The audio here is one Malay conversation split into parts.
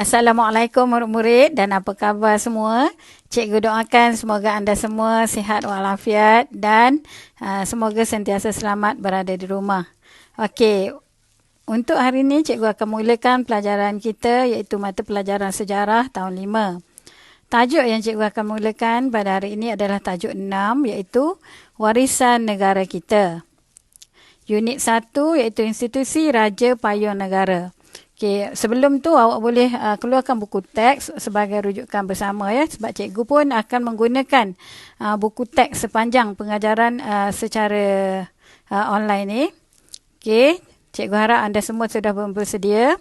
Assalamualaikum murid-murid dan apa khabar semua? Cikgu doakan semoga anda semua sihat walafiat dan semoga sentiasa selamat berada di rumah. Okey, untuk hari ini cikgu akan mulakan pelajaran kita iaitu mata pelajaran sejarah tahun 5. Tajuk yang cikgu akan mulakan pada hari ini adalah tajuk 6 iaitu warisan negara kita. Unit 1 iaitu institusi Raja Payung Negara. Okey, sebelum tu awak boleh keluarkan buku teks sebagai rujukan bersama ya, sebab cikgu pun akan menggunakan buku teks sepanjang pengajaran secara online ni. Okey, cikgu harap anda semua sudah bersedia.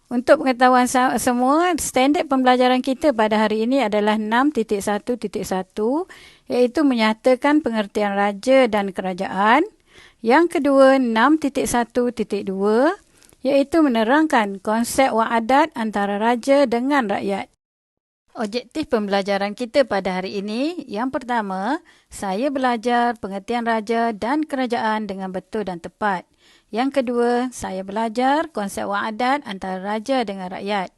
Untuk pengetahuan semua, standard pembelajaran kita pada hari ini adalah 6.1.1 iaitu menyatakan pengertian raja dan kerajaan. Yang kedua 6.1.2 iaitu menerangkan konsep wa'adat antara raja dengan rakyat. Objektif pembelajaran kita pada hari ini, yang pertama, saya belajar pengertian raja dan kerajaan dengan betul dan tepat. Yang kedua, saya belajar konsep wa'adat antara raja dengan rakyat.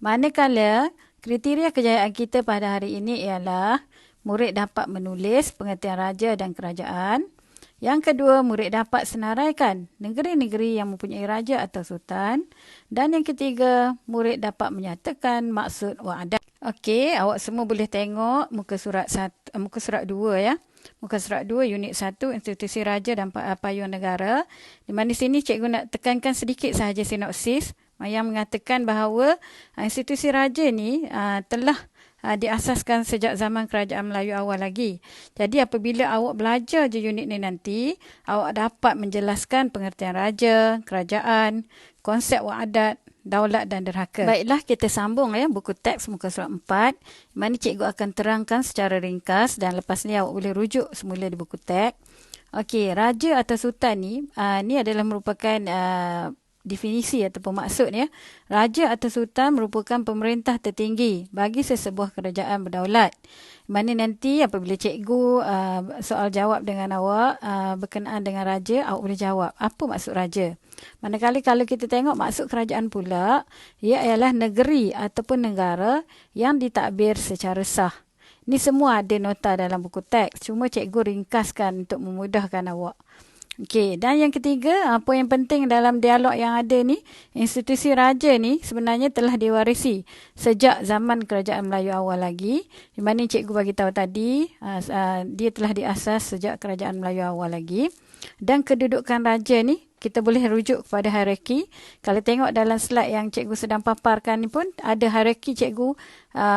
Manakala, kriteria kejayaan kita pada hari ini ialah murid dapat menulis pengertian raja dan kerajaan. Yang kedua, murid dapat senaraikan negeri-negeri yang mempunyai raja atau sultan. Dan yang ketiga, murid dapat menyatakan maksud wa'adat. Okey, awak semua boleh tengok muka surat 2 ya. Muka surat 2, unit 1, institusi raja dan payung negara. Di mana sini cikgu nak tekankan sedikit sahaja sinopsis yang mengatakan bahawa institusi raja ni telah diasaskan sejak zaman kerajaan Melayu awal lagi. Jadi apabila awak belajar je unit ni nanti, awak dapat menjelaskan pengertian raja, kerajaan, konsep wa'adat, daulat dan derhaka. Baiklah, kita sambung ya buku teks muka surat 4. Mana cikgu akan terangkan secara ringkas dan lepas ni awak boleh rujuk semula di buku teks. Okey, raja atau sultan ni adalah merupakan definisi ataupun maksudnya, raja atau sultan merupakan pemerintah tertinggi bagi sesebuah kerajaan berdaulat. Mana nanti apabila cikgu soal jawab dengan awak berkenaan dengan raja, awak boleh jawab apa maksud raja. Manakala kalau kita tengok maksud kerajaan pula, ia ialah negeri ataupun negara yang ditadbir secara sah. Ini semua ada nota dalam buku teks, cuma cikgu ringkaskan untuk memudahkan awak. Okey, dan yang ketiga, apa yang penting dalam dialog yang ada ni, institusi raja ni sebenarnya telah diwarisi sejak zaman kerajaan Melayu awal lagi. Di mana cikgu bagi tahu tadi, dia telah diasas sejak kerajaan Melayu awal lagi. Dan kedudukan raja ni, kita boleh rujuk kepada hierarki. Kalau tengok dalam slide yang cikgu sedang paparkan ni pun, ada hierarki cikgu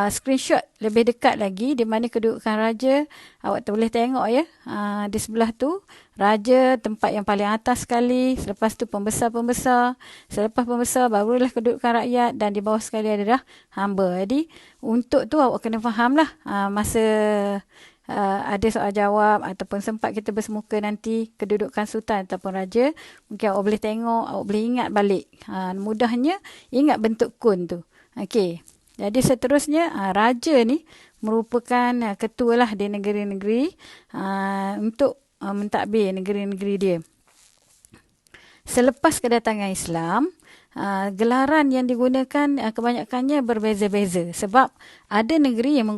screenshot lebih dekat lagi, di mana kedudukan raja, awak boleh tengok ya, di sebelah tu, raja tempat yang paling atas sekali, selepas tu pembesar-pembesar, selepas pembesar barulah kedudukan rakyat dan di bawah sekali adalah hamba. Jadi untuk tu awak kena fahamlah masa ada soal jawab ataupun sempat kita bersemuka nanti kedudukan sultan ataupun raja, mungkin awak boleh tengok, awak boleh ingat balik. Mudahnya ingat bentuk kun tu. Okey. Jadi seterusnya raja ni merupakan ketua lah di negeri-negeri untuk mentadbir negeri-negeri dia. Selepas kedatangan Islam, gelaran yang digunakan kebanyakannya berbeza-beza, sebab ada negeri yang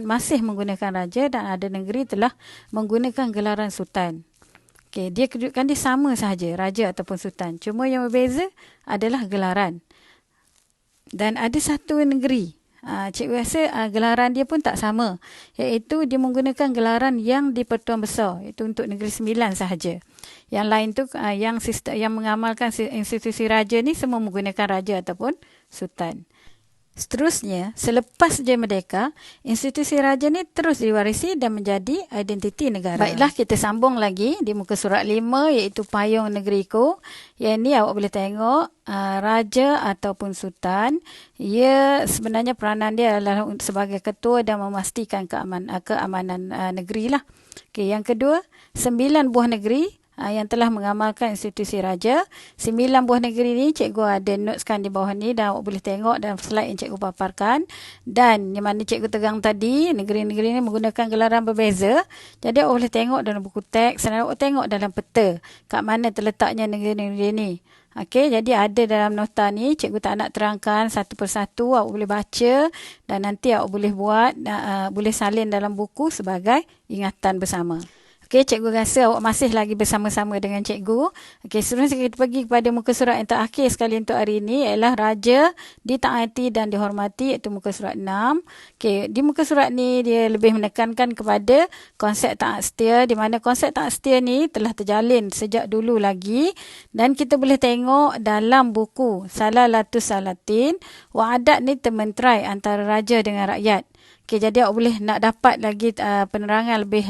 masih menggunakan raja dan ada negeri telah menggunakan gelaran sultan. Okey, dia kedudukan dia sama sahaja, raja ataupun sultan. Cuma yang berbeza adalah gelaran. Dan ada satu negeri, cikgu rasa gelaran dia pun tak sama, iaitu dia menggunakan gelaran yang di Pertuan Besar, iaitu untuk Negeri Sembilan sahaja. Yang lain tu yang mengamalkan institusi raja ni semua menggunakan raja ataupun sultan. Seterusnya, selepas Jaya Merdeka, institusi raja ni terus diwarisi dan menjadi identiti negara. Baiklah, kita sambung lagi di muka surat 5 iaitu payung negeriku. Yang ni awak boleh tengok raja ataupun sultan, ia sebenarnya peranan dia adalah sebagai ketua dan memastikan keamanan negeri lah. Okay, yang kedua, 9 buah negeri yang telah mengamalkan institusi raja. 9 buah negeri ni cikgu ada noteskan di bawah ni dan awak boleh tengok dalam slide yang cikgu paparkan. Dan yang mana cikgu tegang tadi, negeri-negeri ni menggunakan gelaran berbeza. Jadi awak boleh tengok dalam buku teks dan awak tengok dalam peta kat mana terletaknya negeri-negeri ni. Okey, jadi ada dalam nota ni, cikgu tak nak terangkan satu persatu, awak boleh baca dan nanti awak boleh buat, boleh salin dalam buku sebagai ingatan bersama. Okey, cikgu rasa awak masih lagi bersama-sama dengan cikgu. Okey, seterusnya kita pergi kepada muka surat yang terakhir sekali untuk hari ini, ialah raja ditaati dan dihormati, iaitu muka surat 6. Okey, di muka surat ni dia lebih menekankan kepada konsep taat setia, di mana konsep taat setia ni telah terjalin sejak dulu lagi dan kita boleh tengok dalam buku Salalatus Salatin, wa'adat ni termenterai antara raja dengan rakyat. Okay, jadi awak boleh nak dapat lagi penerangan lebih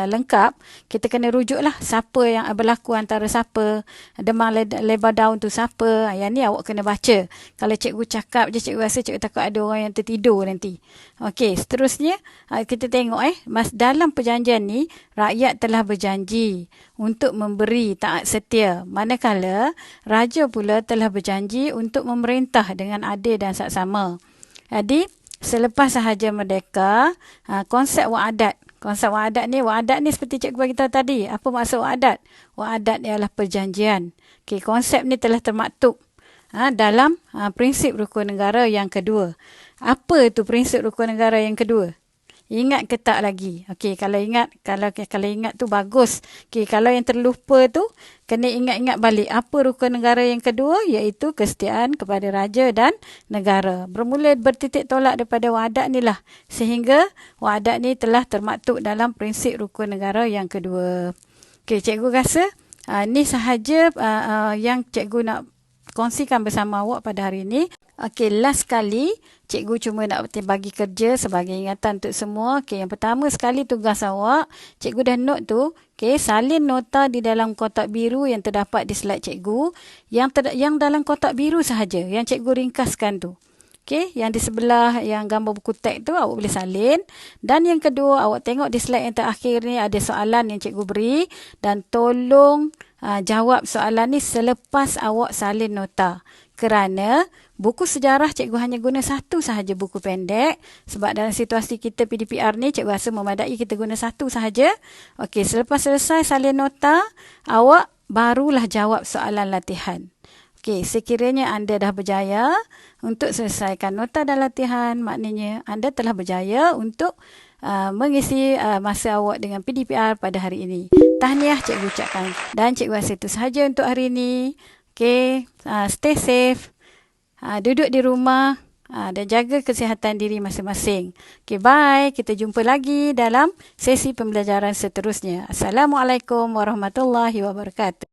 lengkap, kita kena rujuklah siapa yang berlaku antara siapa, demam lebar daun tu siapa. Yang ni awak kena baca. Kalau cikgu cakap je, cikgu rasa cikgu takut ada orang yang tertidur nanti. Okey, seterusnya kita tengok dalam perjanjian ni, rakyat telah berjanji untuk memberi taat setia. Manakala raja pula telah berjanji untuk memerintah dengan adil dan saksama. Jadi, selepas sahaja merdeka, konsep wa'adat. Konsep wa'adat ni seperti cikgu bagi tahu tadi. Apa maksud wa'adat? Wa'adat ialah perjanjian. Okay, konsep ni telah termaktub dalam prinsip rukun negara yang kedua. Apa itu prinsip rukun negara yang kedua? Ingat ke tak lagi? Okey, kalau ingat tu bagus. Okey, kalau yang terlupa tu kena ingat-ingat balik apa rukun negara yang kedua, iaitu kesetiaan kepada raja dan negara. Bermula bertitik tolak daripada wa'adat ni lah, sehingga wa'adat ni telah termaktub dalam prinsip rukun negara yang kedua. Okey, cikgu rasa ni sahaja yang cikgu nak kongsikan bersama awak pada hari ini. Okey, last kali cikgu cuma nak bagi kerja sebagai ingatan untuk semua. Okey, yang pertama sekali tugas awak, cikgu dah note tu. Okey, salin nota di dalam kotak biru yang terdapat di slide cikgu. Yang dalam kotak biru sahaja, yang cikgu ringkaskan tu. Okey, yang di sebelah yang gambar buku teks tu awak boleh salin. Dan yang kedua, awak tengok di slide yang terakhir ni ada soalan yang cikgu beri dan tolong jawab soalan ni selepas awak salin nota. Kerana buku sejarah cikgu hanya guna satu sahaja buku pendek. Sebab dalam situasi kita PDPR ni, cikgu rasa memadai kita guna satu sahaja. Okey, selepas selesai salin nota, awak barulah jawab soalan latihan. Okey, sekiranya anda dah berjaya untuk selesaikan nota dan latihan, maknanya anda telah berjaya untuk mengisi masa awak dengan PDPR pada hari ini. Tahniah cikgu ucapkan. Dan cikgu rasa itu sahaja untuk hari ini. Okey, stay safe. Duduk di rumah dan jaga kesihatan diri masing-masing. Okey, bye. Kita jumpa lagi dalam sesi pembelajaran seterusnya. Assalamualaikum warahmatullahi wabarakatuh.